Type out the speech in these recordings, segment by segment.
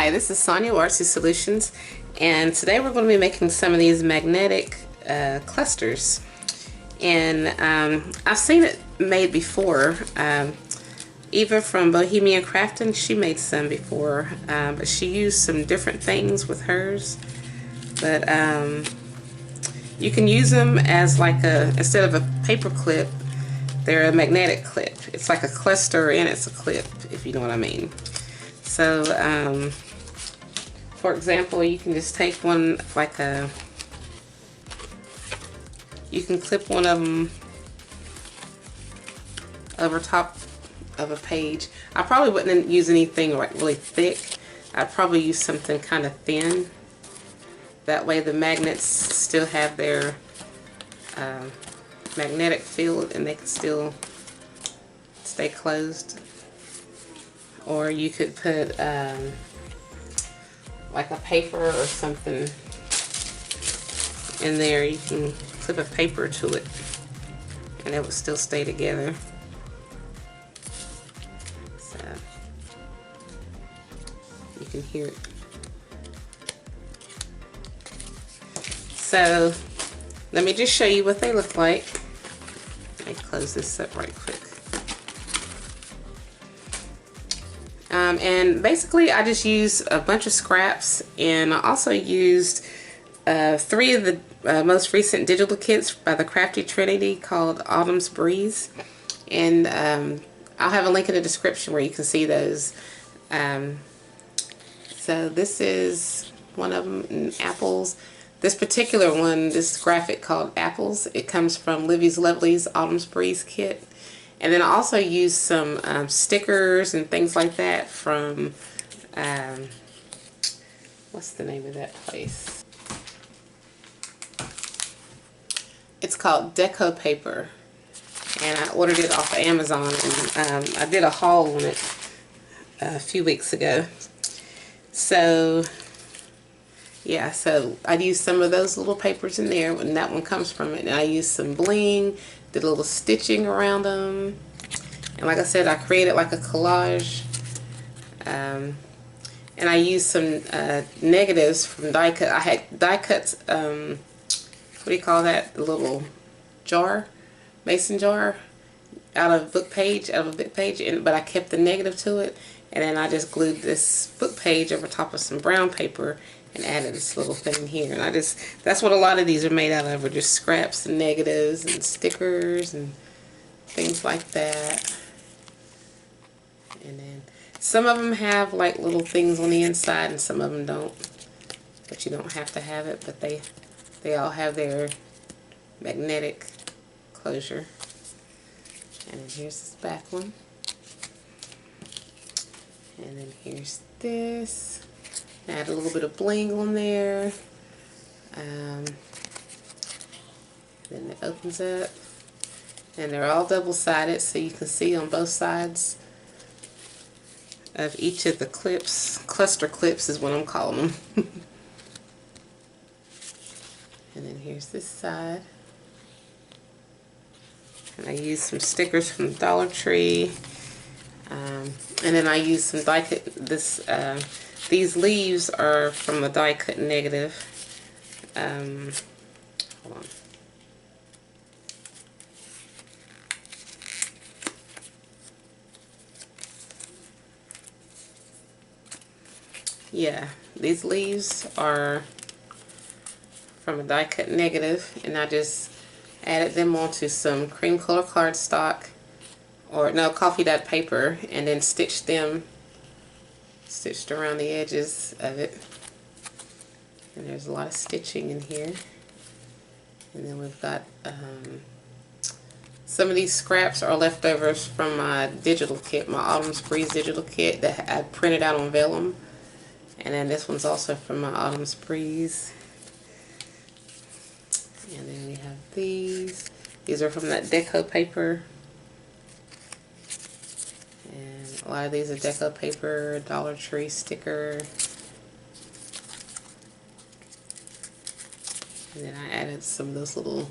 Hi, this is Sonia with Artsy Solutions, and today we're going to be making some of these magnetic clusters. And I've seen it made before. Eva from Bohemian Crafting, she made some before, but she used some different things with hers. But you can use them as like instead of a paper clip, they're a magnetic clip. It's like a cluster and it's a clip, if you know what I mean. So, for example, you can just take one like you can clip one of them over top of a page. I probably wouldn't use anything like really thick. I'd probably use something kind of thin. That way the magnets still have their magnetic field and they can still stay closed. Or you could put like a paper or something in there. You can clip a paper to it and it would still stay together. So you can hear it. So let me just show you what they look like. Let me close this up right quick. And basically I just used a bunch of scraps, and I also used 3 of the most recent digital kits by the Crafty Trinity called Autumn's Breeze, and I'll have a link in the description where you can see those. So this is one of them, apples. This particular one, this graphic called Apples, it comes from Livy's Lovely's Autumn's Breeze kit. And then I also used some stickers and things like that from, what's the name of that place? It's called Deco Paper. And I ordered it off of Amazon, and I did a haul on it a few weeks ago. So, yeah, so I used some of those little papers in there, and that one comes from it. And I used some bling, did a little stitching around them, and like I said, I created like a collage. And I used some negatives from die cut. I had die cuts. What do you call that? A little jar, mason jar, out of a book page, but I kept the negative to it, and then I just glued this book page over top of some brown paper and added this little thing here. And that's what a lot of these are made out of, are just scraps and negatives and stickers and things like that. And then some of them have like little things on the inside and some of them don't, but you don't have to have it, but they all have their magnetic closure. And then here's this back one, and then here's this. Add a little bit of bling on there. Then it opens up, and they're all double-sided, so you can see on both sides of each of the clips. Cluster clips is what I'm calling them. And then here's this side. And I used some stickers from Dollar Tree. And then I used some die cut. These leaves are from the die cut negative. Hold on. Yeah, these leaves are from a die cut negative, and I just added them onto some cream color cardstock, or no, coffee dyed paper, and then stitched around the edges of it. And there's a lot of stitching in here. And then we've got some of these scraps are leftovers from my digital kit, my Autumn's Breeze digital kit that I printed out on vellum. And then this one's also from my Autumn's Breeze. And then we have these. These are from that Deco Paper. And a lot of these are Deco Paper, Dollar Tree sticker. And then I added some of those little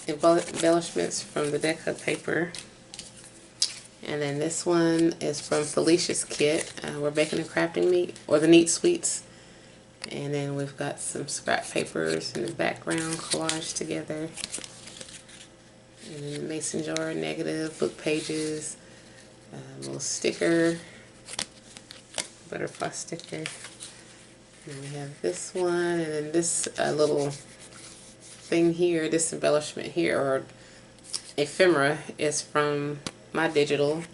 embellishments from the Deco Paper. And then this one is from Felicia's kit. We're baking and crafting meat, or the neat sweets. And then we've got some scrap papers in the background collaged together. And then the mason jar, negative, book pages, a little sticker, butterfly sticker. And we have this one, and then this little thing here, this embellishment here, or ephemera, is from my digital,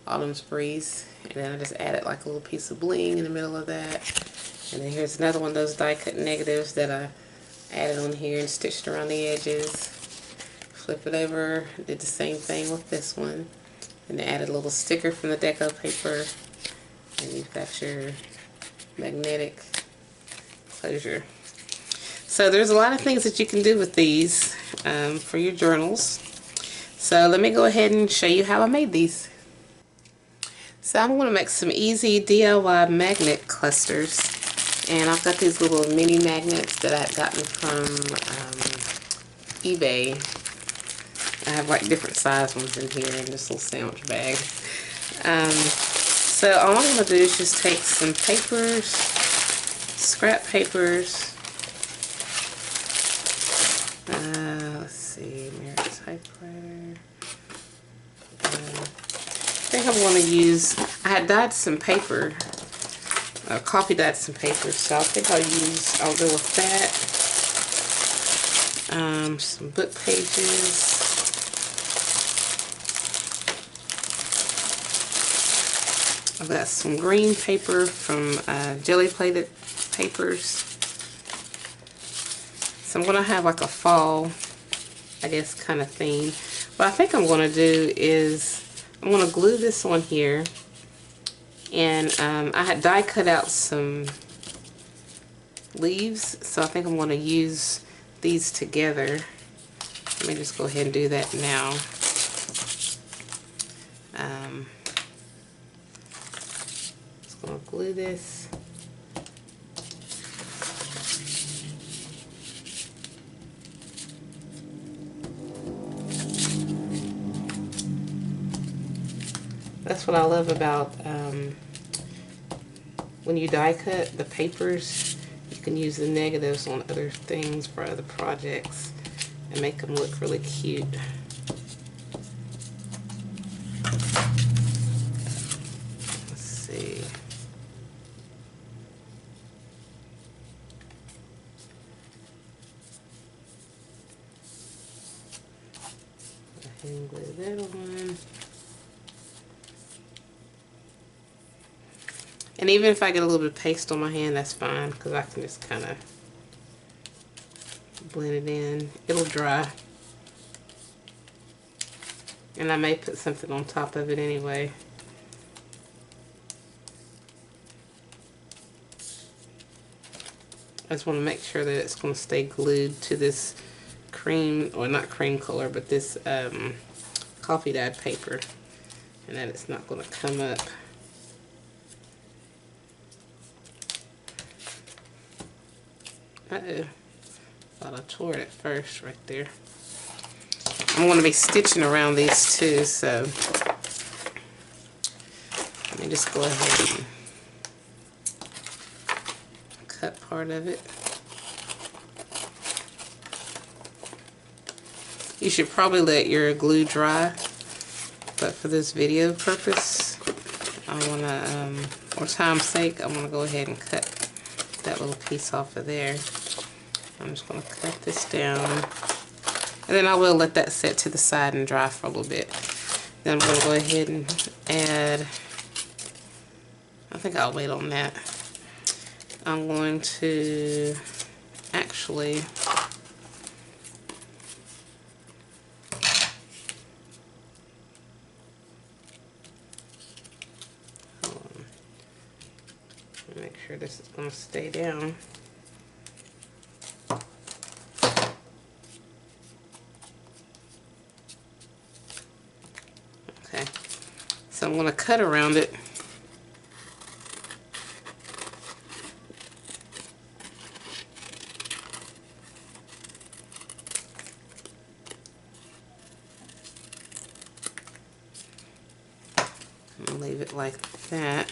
Autumn's Breeze. And then I just added like a little piece of bling in the middle of that. And then here's another one of those die cut negatives that I added on here and stitched around the edges. Flip it over, did the same thing with this one. And then added a little sticker from the deco paper. And you've got your magnetic closure. So there's a lot of things that you can do with these for your journals. So let me go ahead and show you how I made these. So I'm going to make some easy DIY magnet clusters. And I've got these little mini magnets that I've gotten from eBay. I have like different size ones in here in this little sandwich bag. So all I'm going to do is just take some papers, scrap papers. Let's see, mirror typewriter. I think I'm going to use, I had dyed some paper, coffee dyed some paper, so I think I'll go with that. Some book pages. I've got some green paper from Jelly Plated Papers. So I'm going to have like a fall, I guess, kind of theme. What I think I'm going to do is I'm going to glue this on here. And I had die cut out some leaves, so I think I'm going to use these together. Let me just go ahead and do that now. Just going to glue this. That's what I love about when you die cut the papers. You can use the negatives on other things for other projects and make them look really cute. Let's see. Go ahead and glue that on. And even if I get a little bit of paste on my hand, that's fine, because I can just kind of blend it in. It'll dry. And I may put something on top of it anyway. I just want to make sure that it's going to stay glued to this cream, or not cream color, but this coffee dyed paper. And that it's not going to come up. Uh-oh. Thought I tore it at first right there. I'm going to be stitching around these too, so let me just go ahead and cut part of it. You should probably let your glue dry, but for this video purpose, I want to, for time's sake, I want to go ahead and cut that little piece off of there. I'm just going to cut this down, and then I will let that set to the side and dry for a little bit. Then I'm going to go ahead and add, I think I'll wait on that. I'm going to actually make sure this is going to stay down. Okay, so I'm going to cut around it. it like that.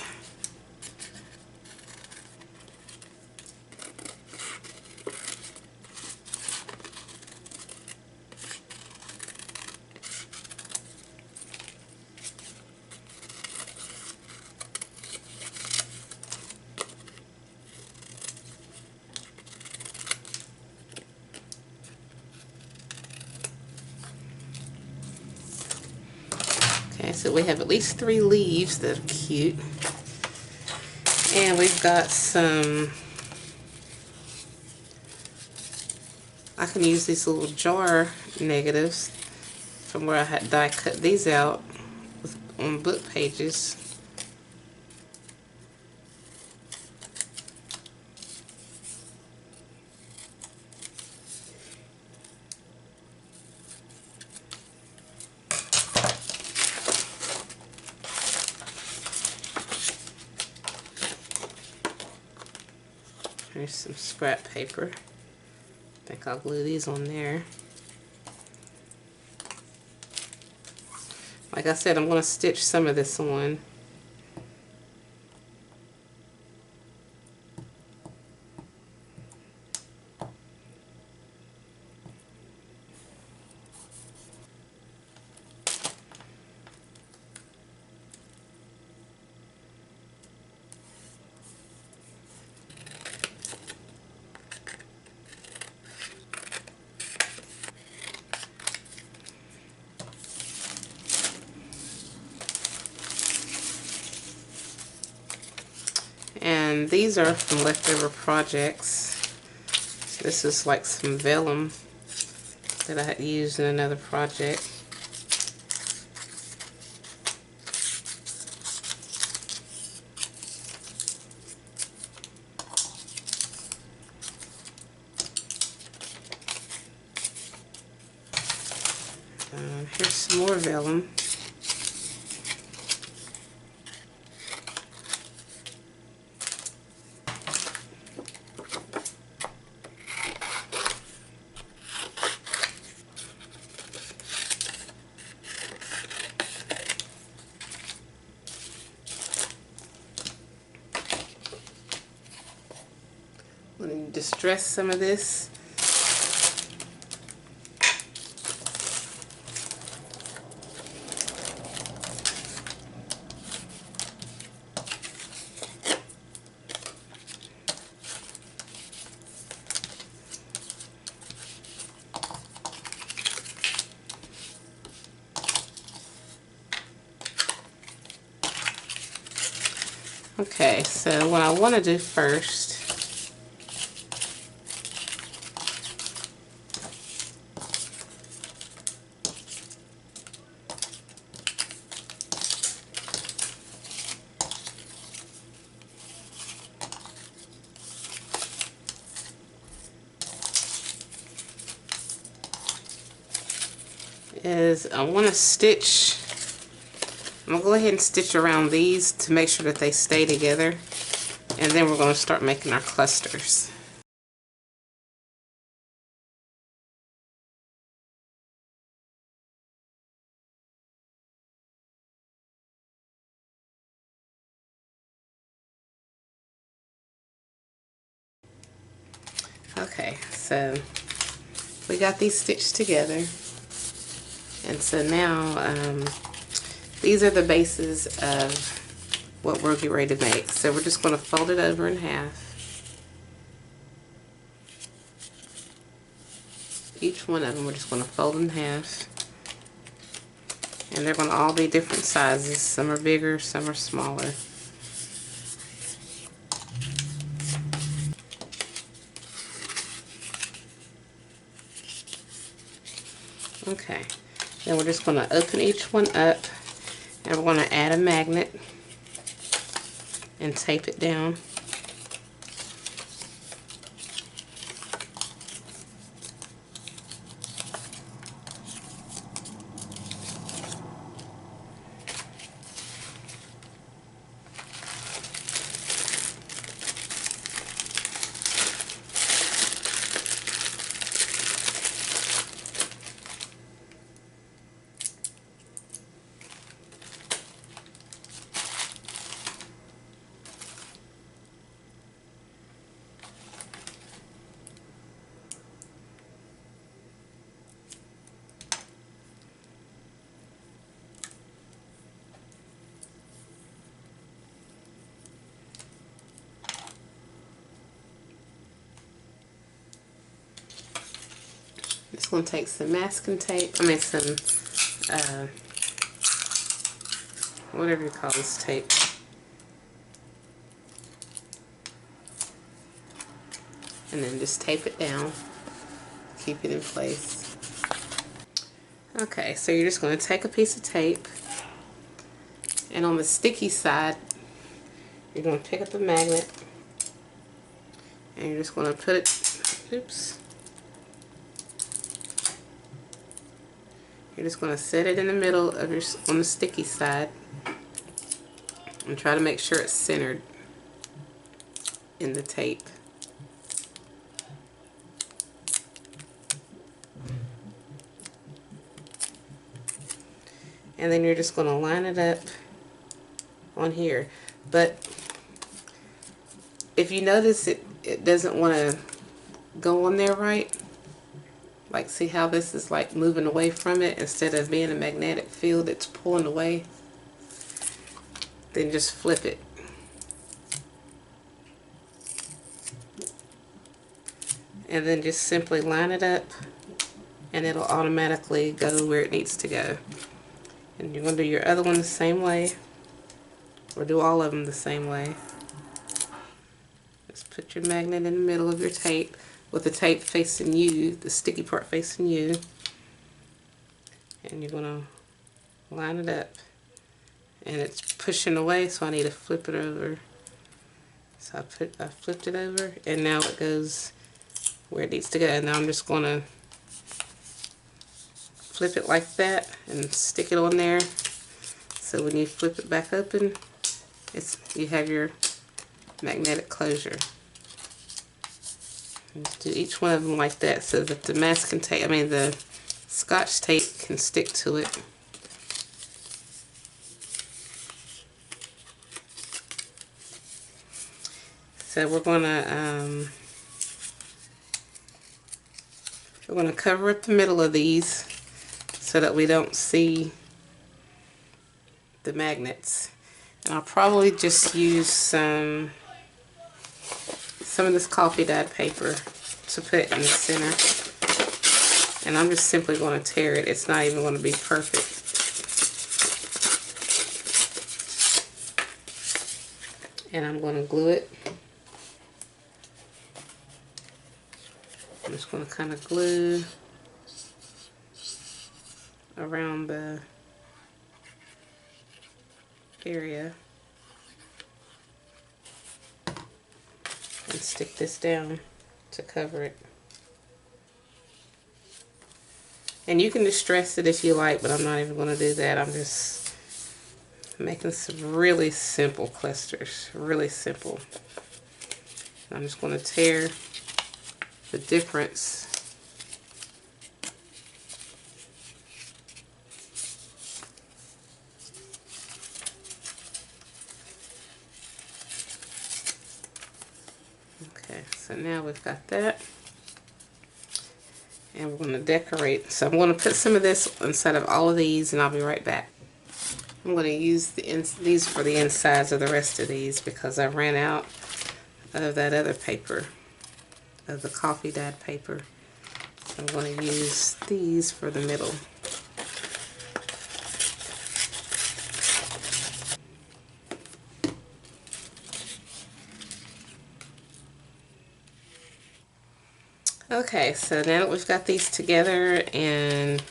Okay, so we have at least 3 leaves that are cute. And we've got some, I can use these little jar negatives from where I had die cut these out on book pages. Here's some scrap paper. I think I'll glue these on there. Like I said, I'm going to stitch some of this on. And these are from leftover projects. This is like some vellum that I had used in another project. Here's some more vellum. I'm going to distress some of this. Okay, so what I want to do first is I want to stitch. I'm going to go ahead and stitch around these to make sure that they stay together, and then we're going to start making our clusters. Okay, so we got these stitched together, and so now these are the bases of what we're getting ready to make. So we're just going to fold it over in half. Each one of them we're just going to fold in half, and they're going to all be different sizes. Some are bigger, some are smaller. Okay, then we're just going to open each one up, and we're going to add a magnet and tape it down. Just going to take some masking tape, I mean some, whatever you call this tape. And then just tape it down, keep it in place. Okay, so you're just going to take a piece of tape, and on the sticky side, you're going to pick up the magnet, and you're just going to put it, oops, you're just going to set it in the middle of your, on the sticky side, and try to make sure it's centered in the tape. And then you're just going to line it up on here. But if you notice it doesn't want to go on there right, like see how this is like moving away from it instead of being a magnetic field, it's pulling away, then just flip it. And then just simply line it up, and it'll automatically go where it needs to go. And you're going to do your other one the same way, or do all of them the same way. Just put your magnet in the middle of your tape with the tape facing you, the sticky part facing you. And you're going to line it up. And it's pushing away, so I need to flip it over. So I flipped it over, and now it goes where it needs to go. And now I'm just going to flip it like that and stick it on there, so when you flip it back open, you have your magnetic closure. And just do each one of them like that, so that the masking tape, I mean the Scotch tape, can stick to it. So we're gonna cover up the middle of these so that we don't see the magnets. And I'll probably just use some of this coffee dyed paper to put in the center. And I'm just simply going to tear it. It's not even going to be perfect. And I'm going to glue it. I'm just going to kind of glue around the area and stick this down to cover it. And you can distress it if you like, but I'm not even going to do that. I'm just making some really simple clusters, really simple. I'm just going to tear the difference Okay, so now we've got that, and we're going to decorate. So I'm going to put some of this inside of all of these, and I'll be right back. I'm going to use these for the insides of the rest of these because I ran out of that other paper, of the coffee dyed paper. So I'm going to use these for the middle. Okay, so now that we've got these together, and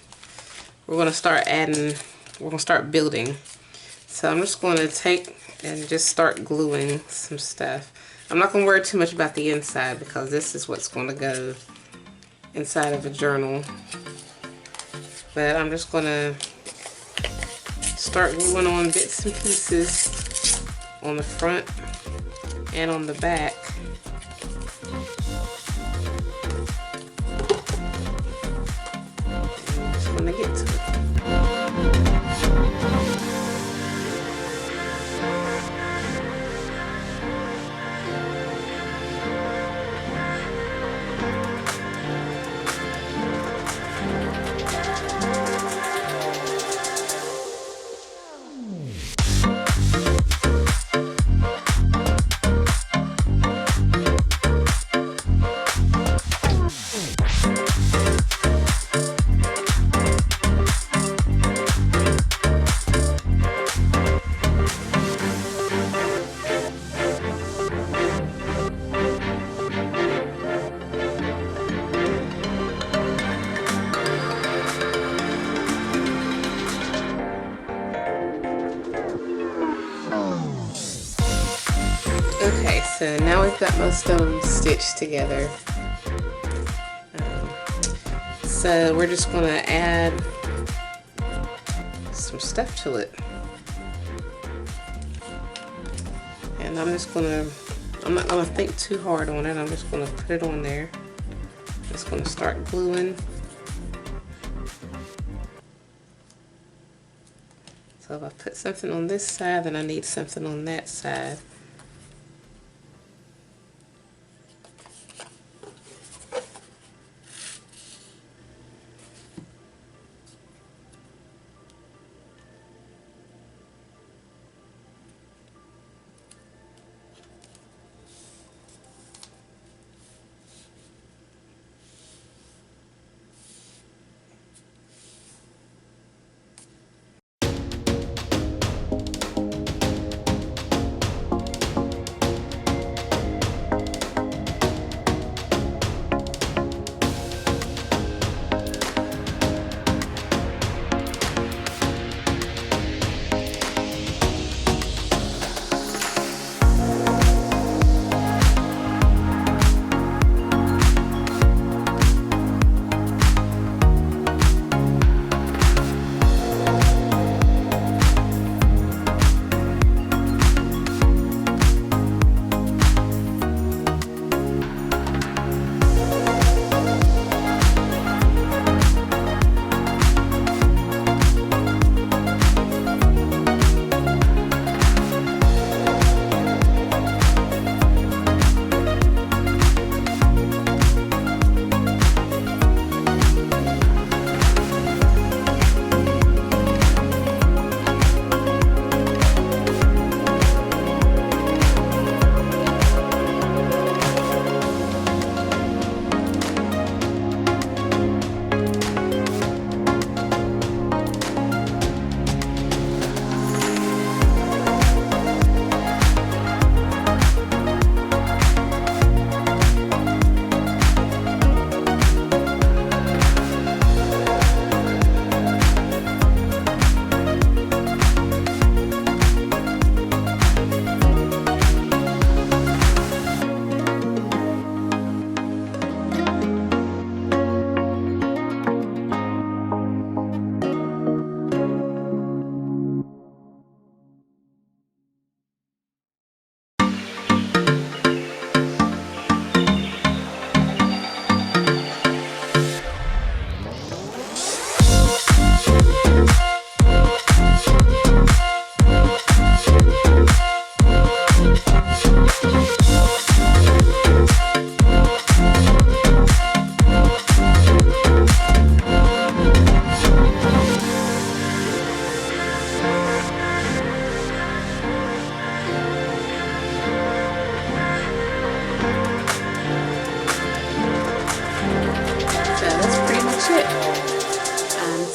we're going to start building. So I'm just going to take and just start gluing some stuff. I'm not going to worry too much about the inside because this is what's going to go inside of a journal. But I'm just going to start gluing on bits and pieces on the front and on the back. I'm just going to get to it. So now we've got most of them stitched together. So we're just going to add some stuff to it. And I'm not going to think too hard on it. I'm just going to put it on there. Just going to start gluing. So if I put something on this side, then I need something on that side.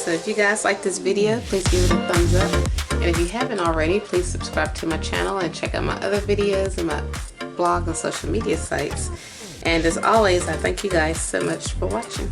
So if you guys like this video, please give it a thumbs up. And if you haven't already, please subscribe to my channel and check out my other videos and my blog and social media sites. And as always, I thank you guys so much for watching.